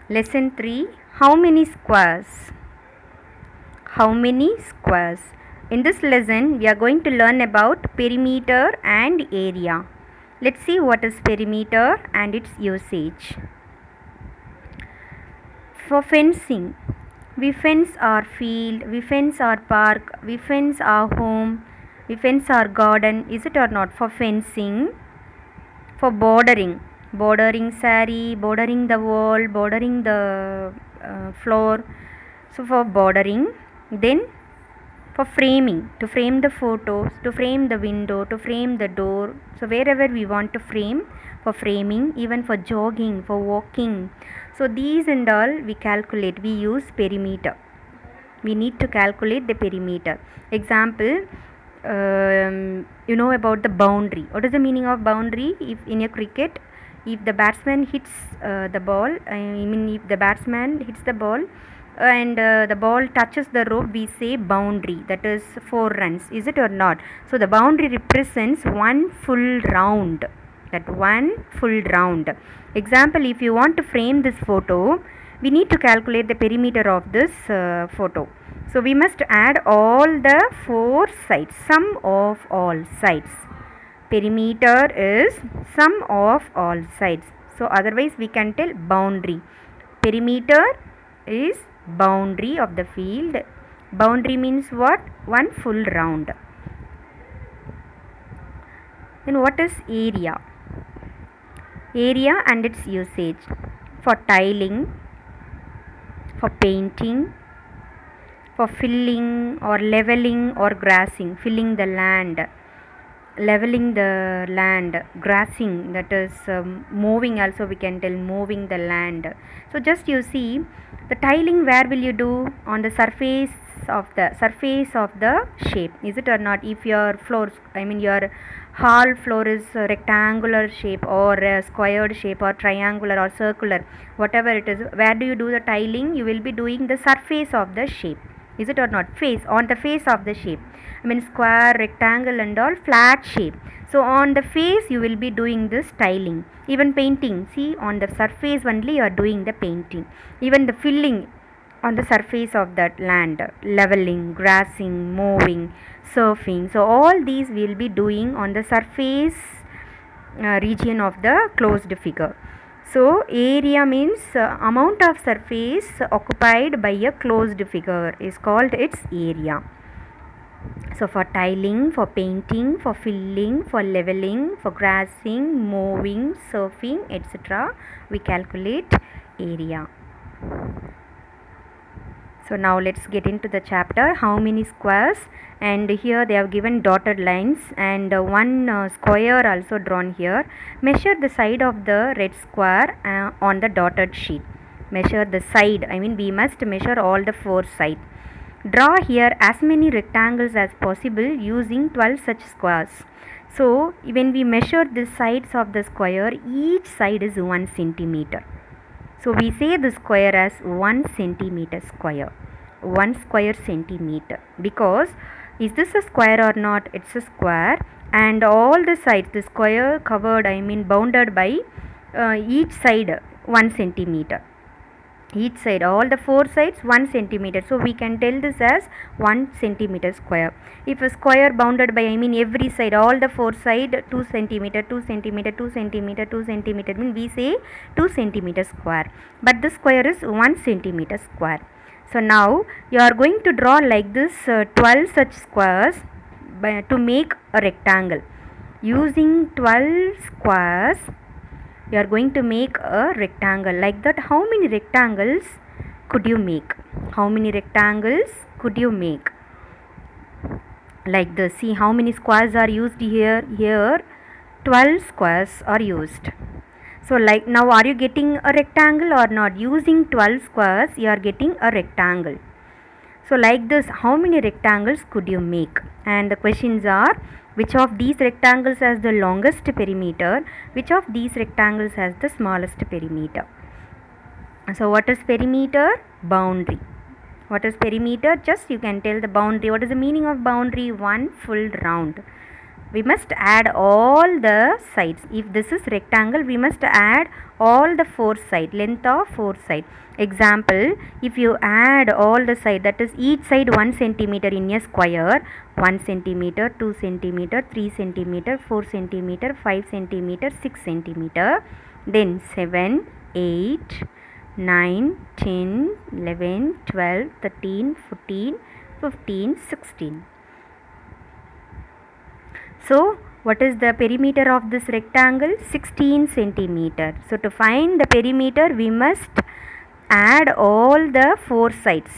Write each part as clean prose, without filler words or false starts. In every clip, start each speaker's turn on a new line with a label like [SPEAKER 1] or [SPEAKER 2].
[SPEAKER 1] Lesson 3. How many squares? How many squares? In this lesson, we are going to learn about perimeter and area. Let's see what is perimeter and its usage. For fencing, we fence our field, we fence our park, we fence our home, we fence our garden. Is it or not? For fencing. For bordering saree, bordering the wall, bordering the floor. So for bordering. Then for framing, to frame the photos, to frame the window, to frame the door. So wherever we want to frame, for framing. Even for jogging, for walking. So these and all we calculate, we use perimeter. We need to calculate the perimeter. Example, you know about the boundary. What is the meaning of boundary? If in a cricket, if the batsman hits the ball, I mean if the batsman hits the ball and the ball touches the rope, we say boundary, that is 4 runs. Is it or not? So the boundary represents one full round, that one full round. Example, if you want to frame this photo, we need to calculate the perimeter of this photo. So we must add all the 4 sides, sum of all sides. Perimeter is sum of all sides. So otherwise we can tell boundary. Perimeter is boundary of the field. Boundary means what? One full round. Then what is area? Area and its usage. For tiling, for painting, for filling or leveling or grassing. Filling the land, leveling the land, grassing, that is moving, also we can tell moving the land. So just you see, the tiling where will you do? On the surface of the shape. Is it or not? If your floor, I mean your hall floor is a rectangular shape or a squared shape or triangular or circular, whatever it is, where do you do the tiling? You will be doing the surface of the shape. Is it or not? Face, on the face of the shape. I mean square, rectangle and all flat shape. So on the face you will be doing this tiling. Even painting, see, on the surface only you are doing the painting. Even the filling on the surface of that land, leveling, grassing, mowing, surfing. So all these we will be doing on the surface region of the closed figure. So area means amount of surface occupied by a closed figure is called its area. So for tiling, for painting, for filling, for leveling, for grassing, mowing, surfing, etc., we calculate area. So now let's get into the chapter, how many squares. And here they have given dotted lines and one square also drawn here. Measure the side of the red square on the dotted sheet. Measure the side, I mean we must measure all the 4 sides. Draw here as many rectangles as possible using 12 such squares. So when we measure the sides of the square, each side is 1 centimeter. So we say the square as 1 centimeter square. 1 square centimeter. Because is this a square or not? It's a square. And all the sides, the square covered, I mean bounded by each side 1 centimeter. Each side, all the 4 sides 1 centimeter. So we can tell this as 1 centimeter square. If a square bounded by, I mean every side, all the 4 side 2 centimeter, 2 centimeter, 2 centimeter, 2 centimeter, mean we say 2 centimeter square. But the square is 1 centimeter square. So now you are going to draw like this 12 such squares to make a rectangle. Using 12 squares you are going to make a rectangle. Like that, how many rectangles could you make? How many rectangles could you make? Like this, see how many squares are used here. Here 12 squares are used. So like now, are you getting a rectangle or not? Using 12 squares you are getting a rectangle. So like this, how many rectangles could you make? And the questions are, which of these rectangles has the longest perimeter? Which of these rectangles has the smallest perimeter? So what is perimeter? Boundary. What is perimeter? Just you can tell the boundary. What is the meaning of boundary? One full round. we must add all the sides. If this is rectangle, we must add all the four sides, length of four sides. Example, if you add all the side, that is each side 1 centimeter in a square, 1 centimeter, 2 centimeter, 3 centimeter, 4 centimeter, 5 centimeter, 6 centimeter, then 7, 8, 9, 10, 11, 12, 13, 14, 15, 16. So what is the perimeter of this rectangle? 16 centimeter. So to find the perimeter, we must add all the four sides.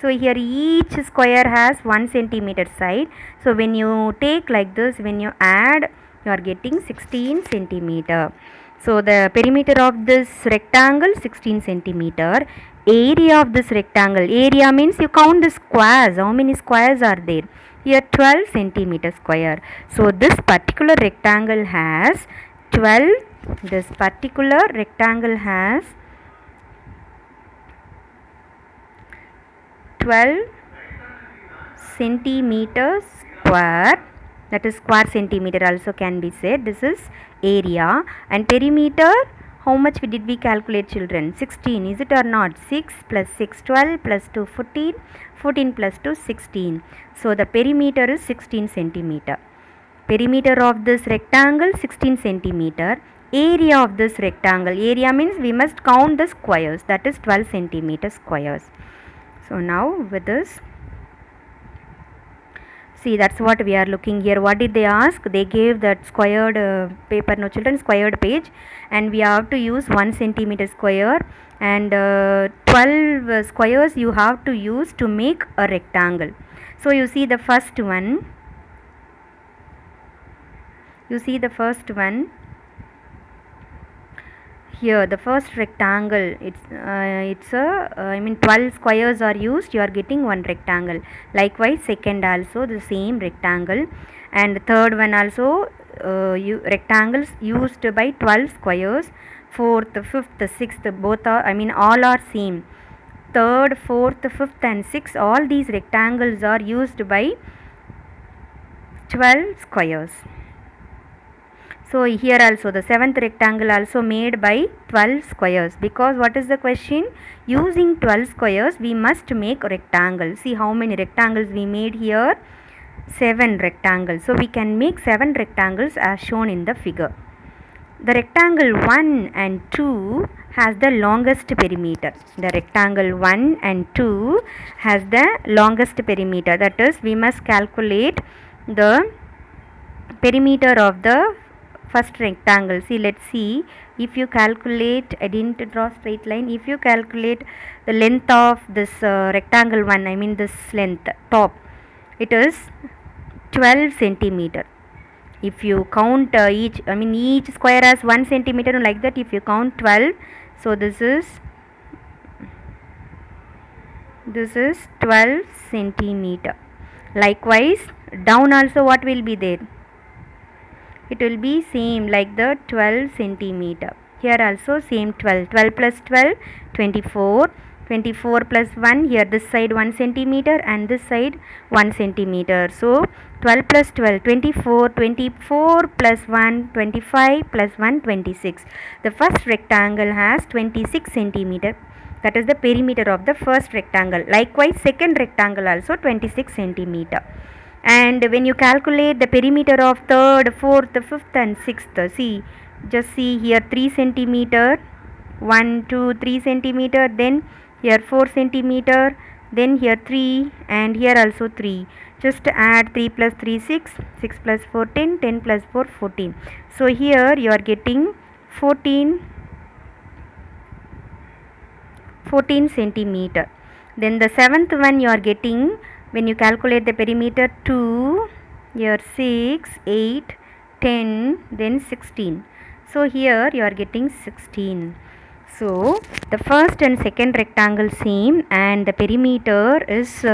[SPEAKER 1] So here each square has 1 centimeter side. So when you take like this, when you add, you are getting 16 centimeter. So the perimeter of this rectangle 16 centimeter. Area of this rectangle, area means you count the squares, how many squares are there? Here 12 centimeter square. So this particular rectangle has 12, this particular rectangle has 12 centimeters square, that is square centimeter also can be said. This is area. And perimeter, how much did we calculate, children? 16, is it or not? 6 plus 6 12 plus 2 14, 14 plus 2 16. So the perimeter is 16 centimeter. Perimeter of this rectangle 16 centimeter. Area of this rectangle, area means we must count the squares, that is 12 centimeter squares. So now with this, see, that's what we are looking here. What did they ask? They gave that squared paper, no children, squared page, and we have to use 1 centimeter square, and 12 squares you have to use to make a rectangle. So you see the first one. You see the first one. Here the first rectangle, it's a 12 squares are used, you are getting one rectangle. Likewise second also the same rectangle, and third one also rectangles used by 12 squares. Fourth, fifth, sixth, both are, all are same. Third, fourth, fifth and sixth, all these rectangles are used by 12 squares. So here also the seventh rectangle also made by 12 squares, because what is the question? Using 12 squares we must make rectangle. See how many rectangles we made here? 7 rectangles. So we can make 7 rectangles as shown in the figure. The rectangle 1 and 2 has the longest perimeter. The rectangle 1 and 2 has the longest perimeter. That is, we must calculate the perimeter of the first rectangle. See, let's see. If you calculate, I didn't draw straight line. If you calculate the length of this rectangle 1, this length top, it is 12 centimeter. If you count each square has 1 centimeter, like that, if you count 12, so this is 12 centimeter. Likewise down also what will be there? It will be same like the 12 centimeter. Here also same 12. 12 plus 12, 24. 24 plus 1, here this side 1 centimeter and this side 1 centimeter. So 12 plus 12, 24. 24 plus 1, 25 plus 1, 26. The first rectangle has 26 centimeter. That is the perimeter of the first rectangle. Likewise second rectangle also 26 centimeter. And when you calculate the perimeter of third, fourth, fifth and sixth, just see here 3 centimeter, 1, 2, 3 centimeter, then here 4 centimeter, then here 3 and here also 3. Just add 3 plus 3 6, 6 plus 4 10, 10 plus 4 14. So here you are getting 14 centimeter. Then the seventh one you are getting, when you calculate the perimeter, 2, here 6, 8, 10, then 16. So here you are getting 16. So the first and second rectangle same, and the perimeter is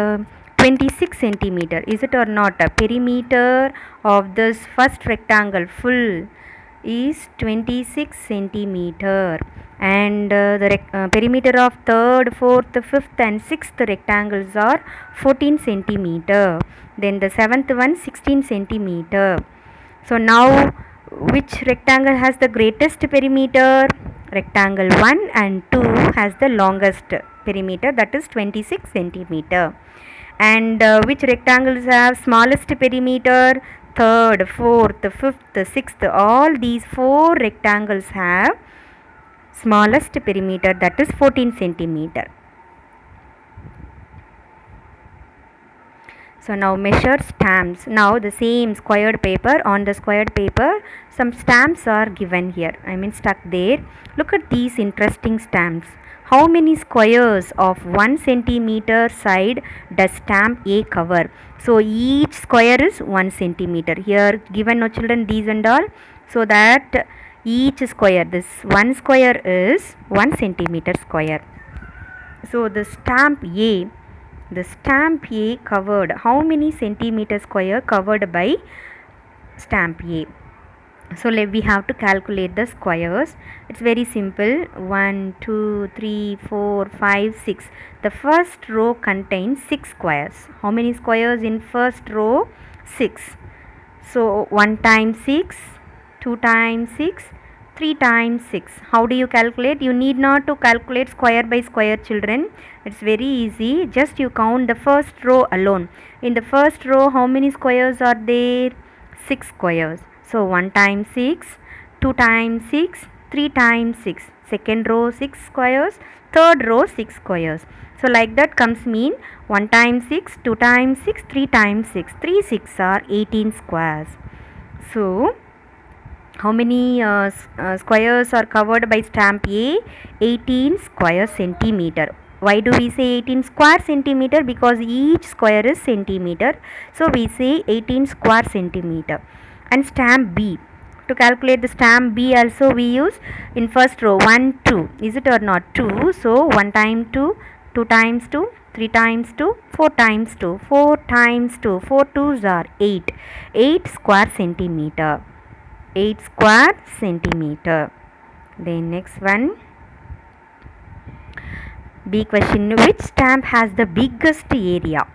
[SPEAKER 1] 26 centimeter. Is it or not? A perimeter of this first rectangle full is 26 centimeter, and the perimeter of third, fourth, fifth and sixth rectangles are 14 centimeter. Then the seventh one 16 centimeter. So now which rectangle has the greatest perimeter? Rectangle 1 and 2 has the longest perimeter, that is 26 centimeter. And which rectangles have smallest perimeter? Third, fourth, fifth, sixth, all these four rectangles have smallest perimeter, that is 14 centimeter. So now measure stamps. Now the same squared paper, on the squared paper some stamps are given here, stuck there. Look at these interesting stamps. How many squares of 1 centimeter side does stamp A cover? So each square is 1 centimeter. Here given, no children, these and all. So that each square, this one square is 1 centimeter square. So the stamp A covered, how many centimeter square covered by stamp A? So we have to calculate the squares. It's very simple. 1 2 3 4 5 6. The first row contains 6 squares. How many squares in first row? 6. So 1 times 6, 2 times 6, 3 times 6. How do you calculate? You need not to calculate square by square, children. It's very easy. Just you count the first row alone. In the first row, how many squares are there? 6 squares. So 1 times 6, 2 times 6, 3 times 6. Second row 6 squares, third row 6 squares. So like that comes mean 1 times 6, 2 times 6, 3 times 6. 3 6 are 18 squares. So how many squares are covered by stamp A? 18 square centimeter. Why do we say 18 square centimeter? Because each square is centimeter. So we say 18 square centimeter. And stamp B. To calculate the stamp B also we use in first row 1, 2. Is it or not? 2. So 1 times 2, 2 times 2, 3 times 2, 4 times 2, 4 times 2. 4 2s are 8. 8 square centimeter. 8 square centimeter. Then next one, B question. Which stamp has the biggest area?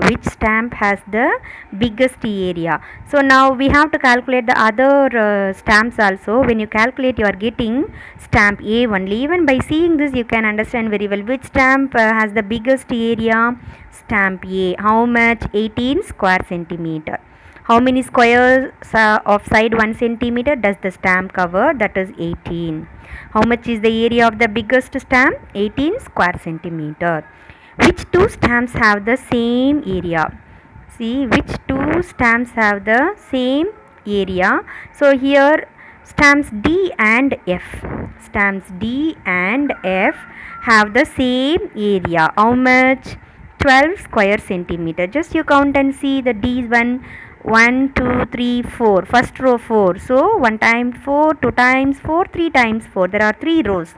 [SPEAKER 1] Which stamp has the biggest area? So now we have to calculate the other stamps also. When you calculate, you are getting stamp A only. Even by seeing this you can understand very well which stamp has the biggest area. Stamp A. How much? 18 square centimeter. How many squares of side 1 centimeter does the stamp cover? That is 18. How much is the area of the biggest stamp? 18 square centimeter. Which two stamps have the same area? See, which two stamps have the same area? So here stamps D and F. Stamps D and F have the same area. How much? 12 square centimeter. Just you count and see the D's one. 1 2 3 4, first row 4. So 1 times 4, 2 times 4, 3 times 4. There are 3 rows.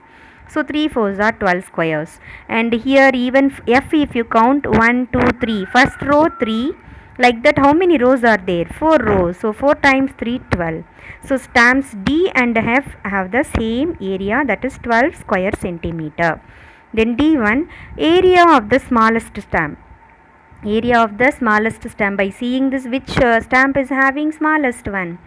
[SPEAKER 1] So 3 4s are 12 squares. And here even F, if you count 1 2 3, first row 3, like that how many rows are there? 4 rows. So 4 times 3, 12. So stamps D and F have the same area, that is 12 square centimeter. Then D1, area of the smallest stamp. Area of the smallest stamp. By seeing this, which stamp is having smallest one?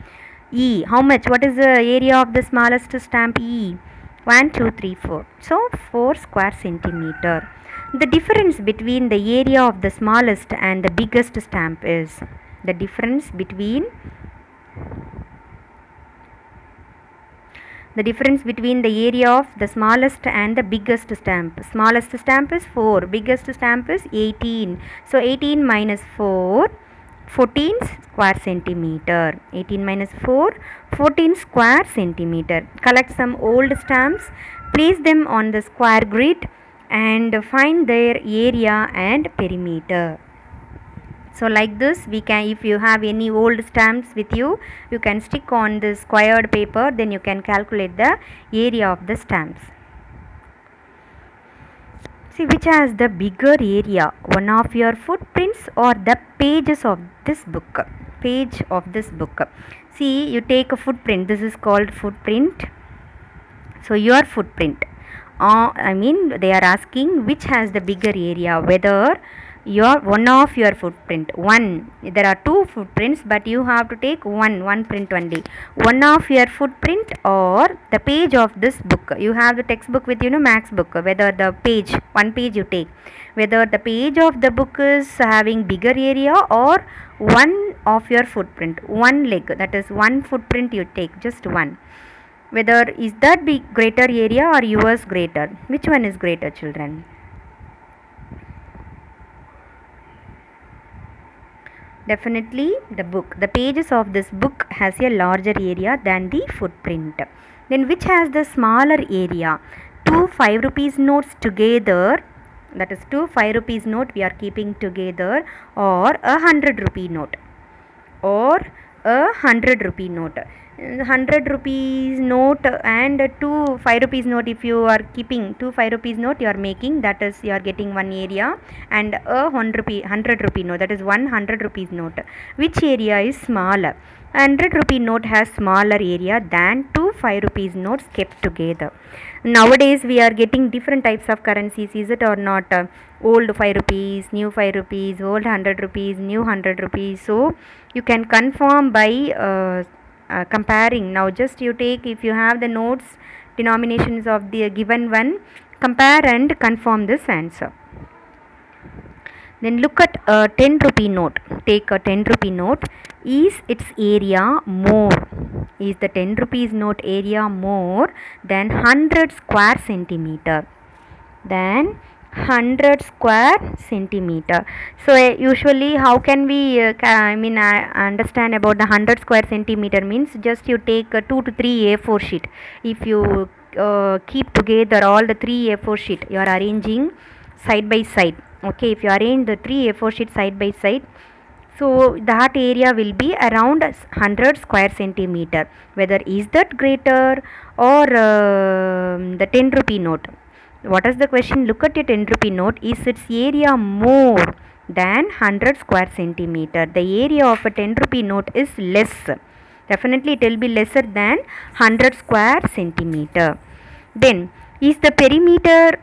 [SPEAKER 1] E. How much? What is the area of the smallest stamp? E. 1 2 3 4. So 4 square centimeter. The difference between the area of the smallest and the biggest stamp is the difference between the area of the smallest and the biggest stamp. Smallest stamp is 4, biggest stamp is 18. So 18 minus 4, 14 square centimeter. 18 minus 4, 14 square centimeter. Collect some old stamps, place them on the square grid and find their area and perimeter. So like this we can, if you have any old stamps with you, you can stick on the squared paper, then you can calculate the area of the stamps. See, which has the bigger area, one of your footprints or the pages of this book? Page of this book. See, you take a footprint, this is called footprint. So your footprint, they are asking which has the bigger area, whether one of your footprint. One, there are two footprints, but you have to take one print only. One of your footprint or the page of this book. You have the textbook with max book, whether the page, one page you take, whether the page of the book is having bigger area or one of your footprint, one leg, that is one footprint you take, just one. Whether is that big greater area or yours greater, which one is greater, children? Definitely the book. The pages of this book has a larger area than the footprint. Then which has the smaller area? Two 5 rupees notes together, that is two 5 rupees note we are keeping together, or a 100 rupee note, or a 100 rupee note. 100 rupees note and two 5 rupees note, if you are keeping two 5 rupees note, you are making, that is you are getting one area, and a 100 rupee note, that is 100 rupees note. Which area is smaller? 100 rupee note has smaller area than two 5 rupees notes kept together. Nowadays we are getting different types of currencies, is it or not? Old 5 rupees, new 5 rupees, old 100 rupees, new 100 rupees. So you can confirm by comparing. Now just you take, if you have the notes denominations of the given one, compare and confirm this answer. Then look at a 10 rupee note. Take a 10 rupee note. Is its area more? Is the 10 rupees note area more than 100 square centimeter? Than 100 square centimeter. So usually how can we understand about the 100 square centimeter? Means just you take 2 to 3 A4 sheet. If you keep together all the 3 A4 sheet, you are arranging side by side. Okay, if you arrange the 3 A4 sheet side by side, so that area will be around 100 square centimeter. Whether is that greater or the 10 rupee note? What is the question? Look at your 10 rupee note. Is its area more than 100 square centimeter? The area of a 10 rupee note is less. Definitely it will be lesser than 100 square centimeter. Then is the perimeter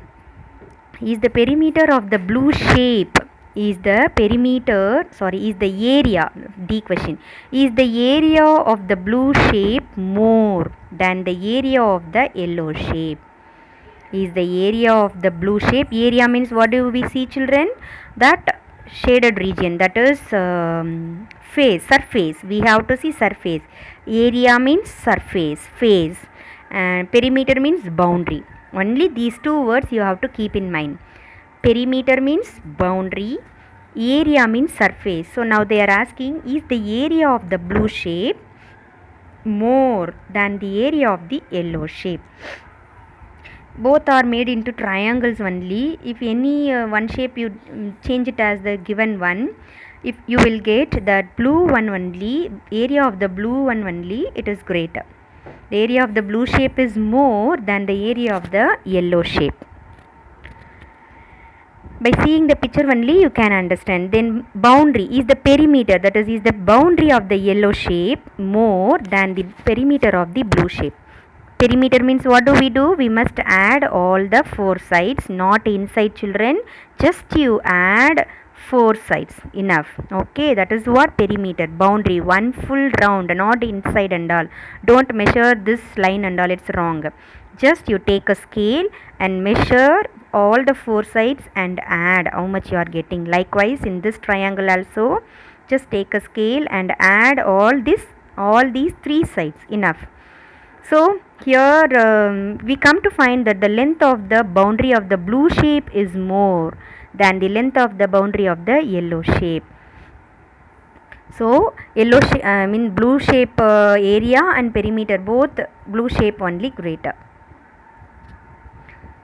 [SPEAKER 1] of the blue shape, is the area, D question, is the area of the blue shape more than the area of the yellow shape? Is the area of the blue shape, area means what do we see, children? That shaded region, that is surface, we have to see surface. Area means surface, face, and perimeter means boundary. Only these two words you have to keep in mind. Perimeter means boundary, area means surface. So now they are asking, is the area of the blue shape more than the area of the yellow shape? Both are made into triangles only. If any one shape you change it as the given one, if you will get that blue one only, area of the blue one only, it is greater. The area of the blue shape is more than the area of the yellow shape. By seeing the picture only you can understand. Then boundary, is the perimeter, that is the boundary of the yellow shape more than the perimeter of the blue shape? Perimeter means what do? We must add all the four sides, not inside, children. Just you add four sides, enough. Okay, that is what perimeter, boundary, one full round, not inside and all. Don't measure this line and all, it's wrong. Just you take a scale and measure all the four sides and add how much you are getting. Likewise in this triangle also, just take a scale and add all these three sides, enough. So here we come to find that the length of the boundary of the blue shape is more than the length of the boundary of the yellow shape. So blue shape area and perimeter, both blue shape only greater.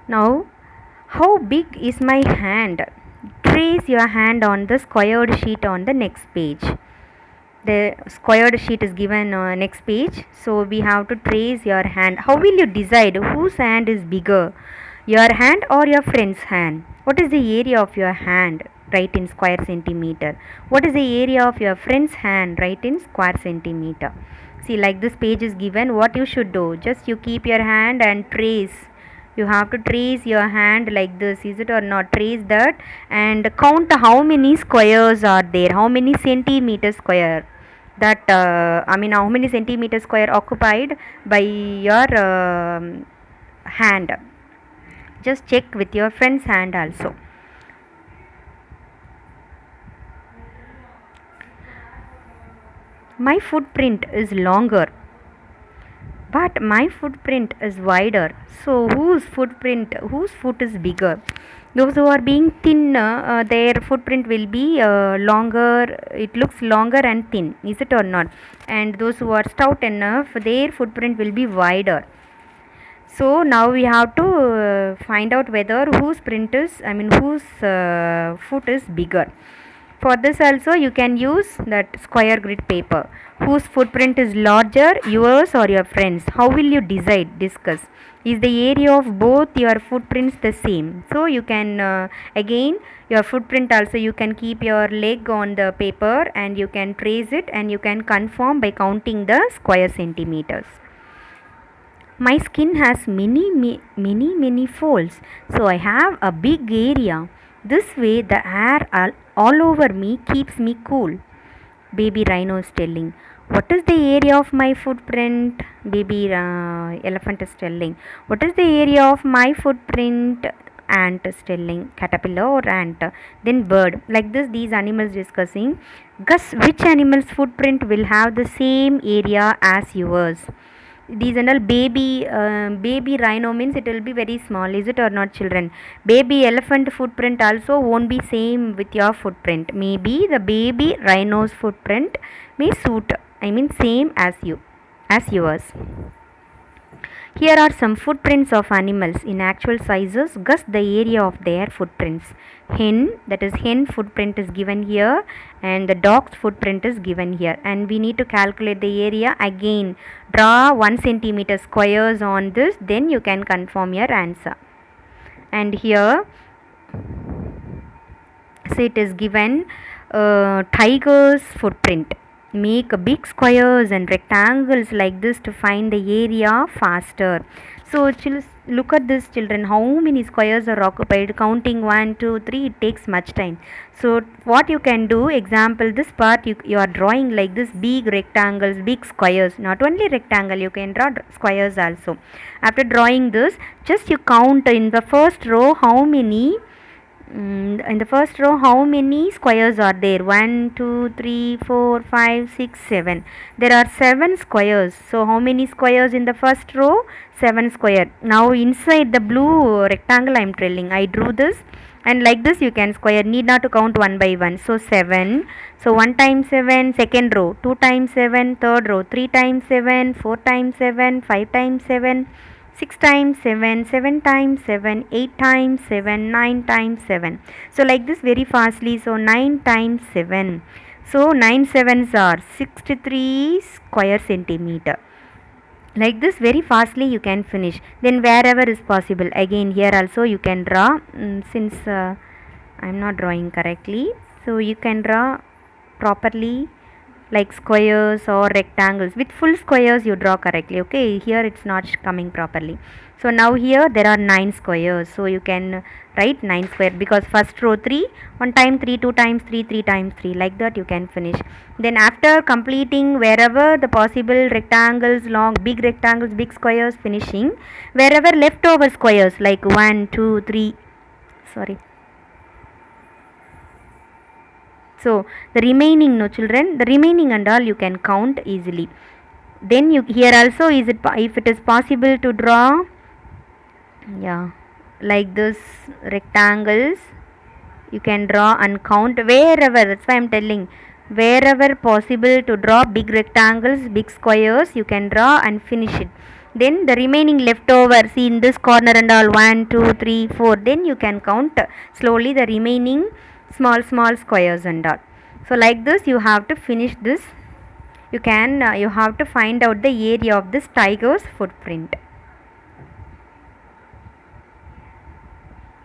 [SPEAKER 1] Now how big is my hand? Trace your hand on the squared sheet on the next page. The squared sheet is given next page, so we have to trace your hand. How will you decide whose hand is bigger, your hand or your friend's hand? What is the area of your hand? Write in square centimeter. What is the area of your friend's hand? Write in square centimeter. See, like this page is given, what you should do, just you keep your hand and trace You have to trace your hand like this, is it or not? Trace that and count how many squares are there, how many centimeter square that I mean how many centimeter square occupied by your hand. Just check with your friend's hand also. My footprint is longer, but my footprint is wider. So whose foot is bigger? Those who are being thin, their footprint will be longer, it looks longer and thin, is it or not? And those who are stout enough, their footprint will be wider. So now we have to find out whether whose print is, I mean whose foot is bigger. For this also you can use that square grid paper. Whose footprint is larger, yours or your friends? How will you decide? Discuss. Is the area of both your footprints the same? So you can again your footprint also, you can keep your leg on the paper and you can trace it and you can confirm by counting the square centimeters. My skin has many folds, so I have a big area. This way, the air all over me keeps me cool. Baby rhino is telling. What is the area of my footprint? Baby elephant is telling. What is the area of my footprint? Ant is telling. Caterpillar or ant. Then bird. Like this, these animals discussing. Guess which animal's footprint will have the same area as yours? These and all. Baby rhino means it will be very small, is it or not, children? Baby elephant footprint also won't be same with your footprint. Maybe the baby rhino's footprint may suit, I mean same as yours. Here are some footprints of animals in actual sizes. Guess the area of their footprints. Hen, that is hen footprint is given here, and the dog's footprint is given here, and we need to calculate the area. Again, draw 1 centimeter squares on this, then you can confirm your answer. And here, so it is given tiger's footprint. Make big squares and rectangles like this to find the area faster. So look at this, children, how many squares are occupied. Counting 1 2 3, it takes much time. So what you can do, example, this part you are drawing like this, big rectangles, big squares. Not only rectangle, you can draw squares also. After drawing this, just you count in the first row how many how many squares are there. 1 2 3 4 5 6 7. There are 7 squares. So how many squares in the first row? 7 square. Now inside the blue rectangle I am telling, I drew this, and like this you can square, need not to count one by one. So 7. So 1 times 7, second row. 2 times 7, third row. 3 times 7, 4 times 7, 5 times 7, 6 times 7, 7 times 7, 8 times 7, 9 times 7. So like this very fastly. So 9 times 7. So 9 sevens are 63 square centimeter. Like this very fastly you can finish. Then wherever is possible, again here also you can draw. Since I am not drawing correctly, so you can draw properly like squares or rectangles. With full squares you draw correctly. Okay, here it's not coming properly. So now here there are 9 squares, so you can write 9 square, because first row 3, 1 time 3, 2 times 3, 3 times 3, like that you can finish. Then after completing wherever the possible rectangles, long big rectangles, big squares, finishing, wherever leftover squares like 1 2 3, sorry, so the remaining, no children, the remaining and all you can count easily. Then you here also, is it if it is possible to draw, yeah, like this rectangles you can draw and count wherever. That's why I am telling, wherever possible to draw big rectangles, big squares, you can draw and finish it. Then the remaining leftover, see in this corner and all, 1 2 3 4, then you can count slowly the remaining small squares and all. So like this you have to finish this. You have to find out the area of this tiger's footprint.